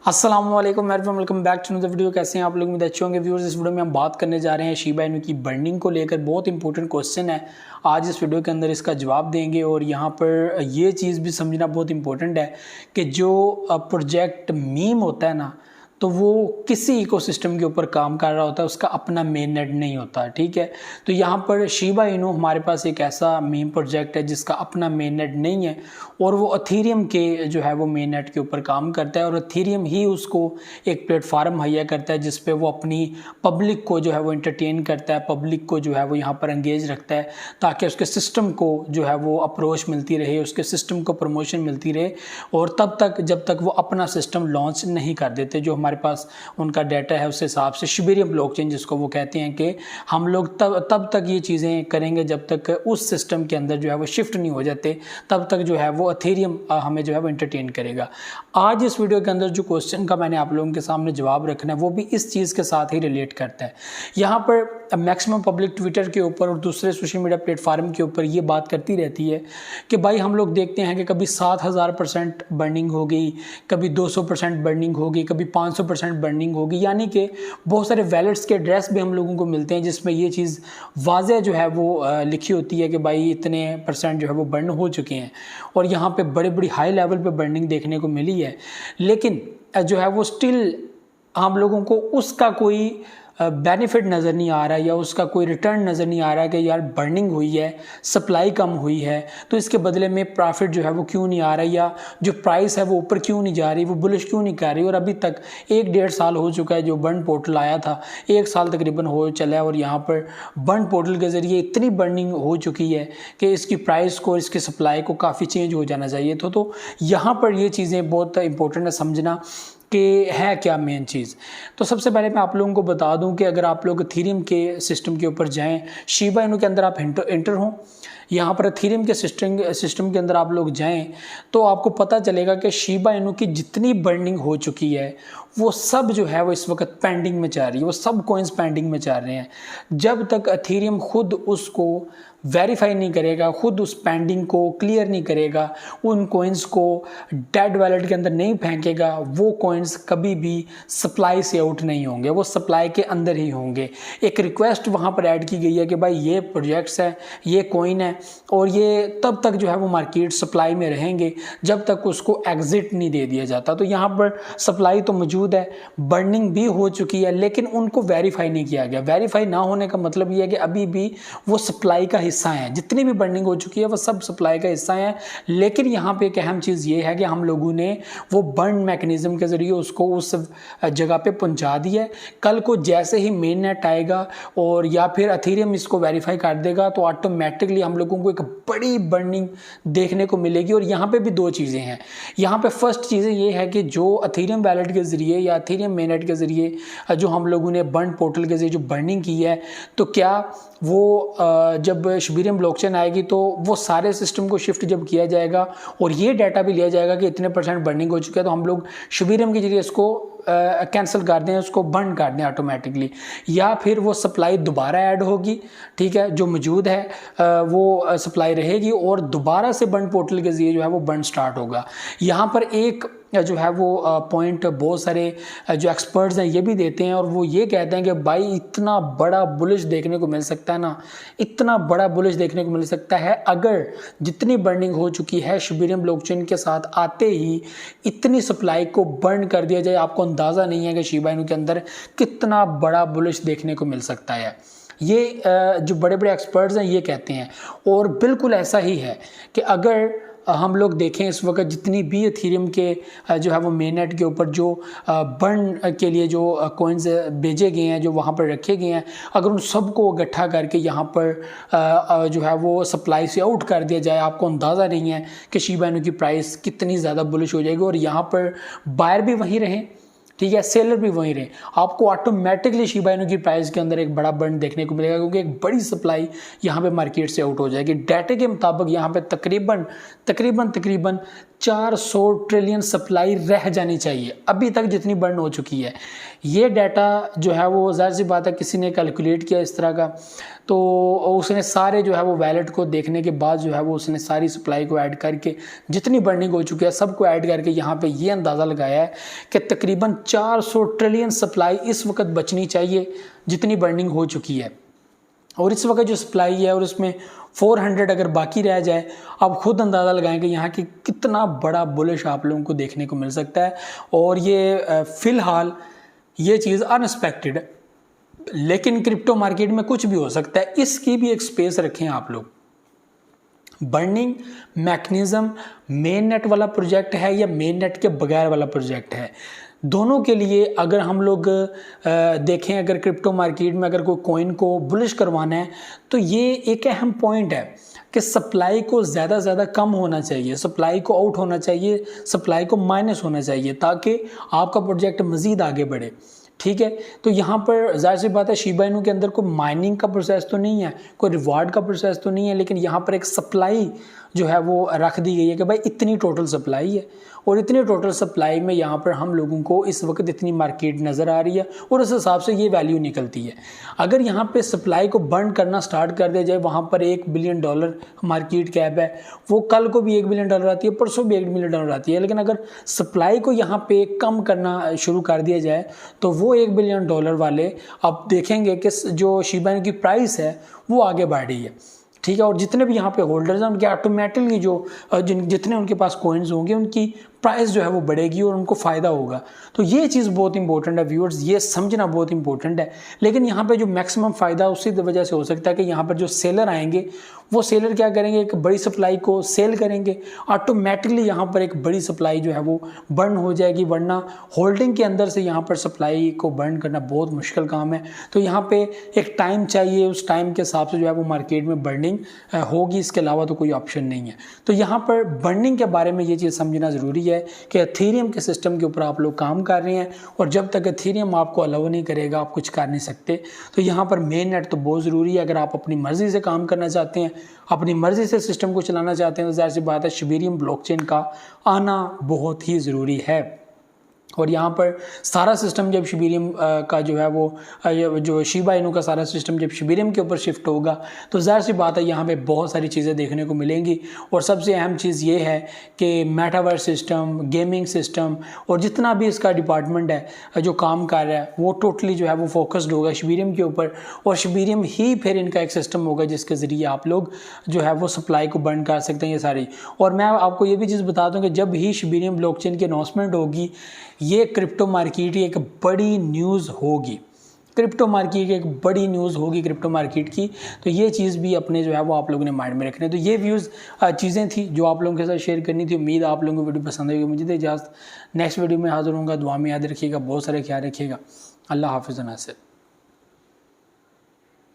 अस्सलाम वालेकुम welcome back to the video. कैसे हैं आप लोग? उम्मीद अच्छे होंगे व्यूअर्स। इस वीडियो में हम बात करने जा रहे हैं शिबा इनू की बर्निंग को लेकर। बहुत इंपॉर्टेंट क्वेश्चन है, आज इस वीडियो के अंदर इसका जवाब देंगे। और यहाँ पर ये चीज़ भी समझना बहुत इंपॉर्टेंट है कि जो प्रोजेक्ट मीम होता है ना, तो वो किसी इकोसिस्टम के ऊपर काम कर रहा होता है, उसका अपना मेन नेट नहीं होता। ठीक है, तो यहाँ पर शिबा इनू हमारे पास एक ऐसा मीम प्रोजेक्ट है जिसका अपना मेन नेट नहीं है, और वो अथीरियम के जो है वो मेन नेट के ऊपर काम करता है, और अथीरियम ही उसको एक प्लेटफार्म मुहैया करता है जिस पे वो अपनी पब्लिक को जो है वो इंटरटेन करता है, पब्लिक को जो है वो यहाँ पर एंगेज रखता है, ताकि उसके सिस्टम को जो है वो अप्रोच मिलती रहे, उसके सिस्टम को प्रमोशन मिलती रहे, और तब तक जब तक वो अपना सिस्टम लॉन्च नहीं कर देते। जो हमारे पास उनका डाटा है उस हिसाब से शिबेरियम ब्लॉकचेन जिसको वो कहते हैं कि हम लोग तब तक ये चीज़ें करेंगे जब तक उस सिस्टम के अंदर जो है वो शिफ्ट नहीं हो जाते, तब तक जो है वो अथेरियम हमें जो है वो एंटरटेन करेगा। आज इस वीडियो के अंदर जो क्वेश्चन का मैंने आप लोगों के सामने जवाब रखना है वो भी इस चीज़ के साथ ही रिलेट करता है। यहाँ पर मैक्सिमम पब्लिक ट्विटर के ऊपर और दूसरे सोशल मीडिया प्लेटफार्म के ऊपर ये बात करती रहती है कि भाई हम लोग देखते हैं कि कभी 7000% बर्निंग हो गई, कभी 200% बर्निंग हो गई, कभी 500% बर्निंग होगी। यानी कि बहुत सारे वैलेट्स के एड्रेस भी हम लोगों को मिलते हैं जिसमें ये चीज़ वाज़ेह जो है वो लिखी होती है कि भाई इतने % जो है वो बर्न हो चुके हैं, और यहाँ पे बड़ी बड़ी हाई लेवल पे बर्निंग देखने को मिली है। लेकिन जो है वो स्टिल हम लोगों को उसका कोई बेनिफिट नज़र नहीं आ रहा है, या उसका कोई रिटर्न नज़र नहीं आ रहा है कि यार बर्निंग हुई है, सप्लाई कम हुई है, तो इसके बदले में प्रॉफिट जो है वो क्यों नहीं आ रहा है, या जो प्राइस है वो ऊपर क्यों नहीं जा रही, वो बुलिश क्यों नहीं कर रही। और अभी तक 1-1.5 साल हो चुका है जो बर्न पोर्टल आया था, 1 साल तकरीबन हो चला है, और यहाँ पर बर्न पोर्टल के ज़रिए इतनी बर्निंग हो चुकी है कि इसकी प्राइस को, इसकी सप्लाई को काफ़ी चेंज हो जाना चाहिए। तो यहाँ पर ये चीज़ें बहुत इंपॉर्टेंट है समझना कि है क्या मेन चीज़। तो सबसे पहले मैं आप लोगों को बता दूं कि अगर आप लोग एथेरियम के सिस्टम के ऊपर जाएं, शिबा इनू के अंदर आप एंटर हों, यहाँ पर एथेरियम के सिस्टम के अंदर आप लोग जाएं, तो आपको पता चलेगा कि शिबा इनू की जितनी बर्निंग हो चुकी है वो सब जो है वो इस वक्त पेंडिंग में चल रही है, वो सब कॉइन्स पेंडिंग में चल रहे हैं। जब तक एथेरियम खुद उसको वेरीफाई नहीं करेगा, खुद उस पेंडिंग को क्लियर नहीं करेगा, उन कॉइन्स को डेड वैलेट के अंदर नहीं फेंकेगा, वो कॉइन्स कभी भी सप्लाई से आउट नहीं होंगे, वो सप्लाई के अंदर ही होंगे। एक रिक्वेस्ट वहाँ पर ऐड की गई है कि भाई ये प्रोजेक्ट्स है, ये कॉइन है, और ये तब तक जो है वो मार्केट सप्लाई में रहेंगे जब तक उसको एग्जिट नहीं दे दिया जाता। तो यहाँ पर सप्लाई तो मौजूद है, बर्निंग भी हो चुकी है, लेकिन उनको वेरीफाई नहीं किया गया। वेरीफाई ना होने का मतलब ये है कि अभी भी वो सप्लाई का हिस्सा है, जितनी भी बर्निंग हो चुकी है वो सब सप्लाई का हिस्सा है। लेकिन यहाँ पे एक अहम चीज़ ये है कि हम लोगों ने वो बर्न मैकेनिज्म के ज़रिए उसको उस जगह पे पहुँचा दिया है। कल को जैसे ही मेन नेट आएगा और या फिर एथेरियम इसको वेरीफाई कर देगा, तो ऑटोमेटिकली हम लोगों को एक बड़ी बर्निंग देखने को मिलेगी। और यहाँ पे भी दो चीज़ें हैं। यहाँ पे फर्स्ट चीज़ें ये है कि जो एथेरियम वैलेट के ज़रिए या एथेरियम मेन नेट के ज़रिए जो हम लोगों ने बर्न पोर्टल के ज़रिए जो बर्निंग की है, तो क्या वो जब शिबेरियम ब्लॉकचेन आएगी तो वो सारे सिस्टम को शिफ्ट जब किया जाएगा और ये डाटा भी लिया जाएगा कि इतने % बर्निंग हो चुका है, तो हम लोग शिबेरियम के जरिए इसको कैंसिल कर दें, उसको बर्न कर दें ऑटोमेटिकली, या फिर वो सप्लाई दोबारा ऐड होगी। ठीक है, जो मौजूद है वो सप्लाई रहेगी और दोबारा से बर्न पोर्टल के जरिए जो है वो बर्न स्टार्ट होगा। यहाँ पर एक जो है वो पॉइंट बहुत सारे जो एक्सपर्ट्स हैं ये भी देते हैं, और वो ये कहते हैं कि भाई इतना बड़ा बुलिश देखने को मिल सकता है ना, इतना बड़ा बुलिश देखने को मिल सकता है अगर जितनी बर्निंग हो चुकी है शिबेरियम ब्लॉकचेन के साथ आते ही इतनी सप्लाई को बर्न कर दिया जाए। आपको अंदाज़ा नहीं है कि शिबा इनू के अंदर कितना बड़ा बुलिश देखने को मिल सकता है। ये जो बड़े बड़े एक्सपर्ट्स हैं ये कहते हैं, और बिल्कुल ऐसा ही है कि अगर हम लोग देखें इस वक्त जितनी भी एथेरियम के जो है वो मेन नेट के ऊपर जो बर्न के लिए जो कॉइन्स भेजे गए हैं, जो वहाँ पर रखे गए हैं, अगर उन सब को इकट्ठा करके यहाँ पर जो है वो सप्लाई से आउट कर दिया जाए, आपको अंदाज़ा नहीं है कि शिबा इनू की प्राइस कितनी ज़्यादा बुलिश हो जाएगी। और यहाँ पर बायर भी वहीं रहें, ठीक है, सेलर भी वहीं रहे, आपको ऑटोमेटिकली शिबा इनू की प्राइस के अंदर एक बड़ा बर्न देखने को मिलेगा, क्योंकि एक बड़ी सप्लाई यहाँ पे मार्केट से आउट हो जाएगी। डाटा के मुताबिक यहाँ पे तकरीबन 400 ट्रिलियन सप्लाई रह जानी चाहिए अभी तक जितनी बर्न हो चुकी है। ये डाटा जो है वो ज़ाहिर सी बात है किसी ने कैलकुलेट किया इस तरह का, तो उसने सारे जो है वो वैलेट को देखने के बाद जो है वो उसने सारी सप्लाई को ऐड करके जितनी बर्निंग हो चुकी है सबको ऐड करके यहाँ पे ये अंदाज़ा लगाया है कि तकरीबन 400 ट्रिलियन सप्लाई इस वक्त बचनी चाहिए जितनी बर्निंग हो चुकी है। और इस वक्त जो सप्लाई है और उसमें 400 अगर बाकी रह जाए, आप खुद अंदाज़ा लगाएं कि यहाँ की कितना बड़ा बुलिश आप लोगों को देखने को मिल सकता है। और ये फ़िलहाल ये चीज़ अनएक्सपेक्टेड है, लेकिन क्रिप्टो मार्केट में कुछ भी हो सकता है, इसकी भी एक स्पेस रखें आप लोग। बर्निंग मैकेनिज्म मेन नेट वाला प्रोजेक्ट है या मेन नेट के बगैर वाला प्रोजेक्ट है, दोनों के लिए अगर हम लोग देखें, अगर क्रिप्टो मार्केट में अगर कोई कॉइन को बुलिश करवाना है तो ये एक अहम पॉइंट है कि सप्लाई को ज़्यादा से ज़्यादा कम होना चाहिए, सप्लाई को आउट होना चाहिए, सप्लाई को माइनस होना चाहिए, ताकि आपका प्रोजेक्ट मज़ीद आगे बढ़े। ठीक है, तो यहाँ पर जाहिर सी बात है शिबा इनू के अंदर कोई माइनिंग का प्रोसेस तो नहीं है, कोई रिवार्ड का प्रोसेस तो नहीं है, लेकिन यहाँ पर एक सप्लाई जो है वो रख दी गई है कि भाई इतनी टोटल सप्लाई है, और इतनी टोटल सप्लाई में यहाँ पर हम लोगों को इस वक्त इतनी मार्केट नज़र आ रही है और उस हिसाब से ये वैल्यू निकलती है। अगर यहाँ पे सप्लाई को बर्न करना स्टार्ट कर दिया जाए, वहाँ पर $1 बिलियन मार्केट कैप है, वो कल को भी $1 बिलियन आती है, परसों भी $1 बिलियन आती है, लेकिन अगर सप्लाई को यहाँ पे कम करना शुरू कर दिया जाए तो वो $1 बिलियन वाले आप देखेंगे कि जो शिबा इनू की प्राइस है वो आगे बढ़ रही है। ठीक है, और जितने भी यहाँ पे होल्डर्स हैं उनके ऑटोमेटिकली जितने उनके पास कॉइन्स होंगे उनकी प्राइस जो है वो बढ़ेगी और उनको फ़ायदा होगा। तो ये चीज़ बहुत इंपॉर्टेंट है व्यूअर्स, ये समझना बहुत इंपॉर्टेंट है। लेकिन यहाँ पे जो मैक्सिमम फ़ायदा उसी वजह से हो सकता है कि यहाँ पर जो सेलर आएंगे वो सेलर क्या करेंगे, एक बड़ी सप्लाई को सेल करेंगे, ऑटोमेटिकली यहाँ पर एक बड़ी सप्लाई जो है वो बर्न हो जाएगी, वरना होल्डिंग के अंदर से यहाँ पर सप्लाई को बर्न करना बहुत मुश्किल काम है। तो यहाँ पे एक टाइम चाहिए, उस टाइम के हिसाब से जो है वो मार्केट में बर्निंग होगी, इसके अलावा तो कोई ऑप्शन नहीं है। तो यहाँ पर बर्निंग के बारे में ये चीज़ समझना ज़रूरी है कि एथेरियम के सिस्टम के ऊपर आप लोग काम कर रहे हैं, और जब तक एथेरियम आपको अलाउ नहीं करेगा आप कुछ कर नहीं सकते। तो यहाँ पर मेन नेट तो बहुत ज़रूरी है। अगर आप अपनी मर्ज़ी से काम करना चाहते हैं, अपनी मर्ज़ी से सिस्टम को चलाना चाहते हैं, तो ज़ाहिर सी बात है शिबेरियम ब्लॉकचेन का आना बहुत ही ज़रूरी है। और यहाँ पर सारा सिस्टम जब शिबेरियम का जो है वो जो शिबा इनू का सारा सिस्टम जब शिबेरियम के ऊपर शिफ्ट होगा तो ज़ाहिर सी बात है यहाँ पे बहुत सारी चीज़ें देखने को मिलेंगी। और सबसे अहम चीज़ ये है कि मेटावर्स सिस्टम, गेमिंग सिस्टम और जितना भी इसका डिपार्टमेंट है जो काम कर रहा है वो टोटली जो है वो फोकस्ड होगा शिबेरियम के ऊपर, और शिबेरियम ही फिर इनका एक सिस्टम होगा जिसके ज़रिए आप लोग जो है वो सप्लाई को बर्न कर सकते हैं ये सारी। और मैं आपको ये भी चीज़ बता दूँ कि जब ही शिबेरियम ब्लॉकचेन की अनाउंसमेंट होगी, ये क्रिप्टो मार्केट की एक बड़ी न्यूज़ होगी, क्रिप्टो मार्केट की एक बड़ी न्यूज़ होगी क्रिप्टो मार्केट की। तो ये चीज़ भी अपने जो है वो आप लोगों ने माइंड में रखना है। तो ये व्यूज़ चीज़ें थी जो आप लोगों के साथ शेयर करनी थी। उम्मीद आप लोगों को वीडियो पसंद आएगी। मुझे इजाज़त, नेक्स्ट वीडियो में हाजिर होऊंगा। दुआ में याद रखिएगा, बहुत सारे ख्याल रखिएगा। अल्लाह हाफ़िज़।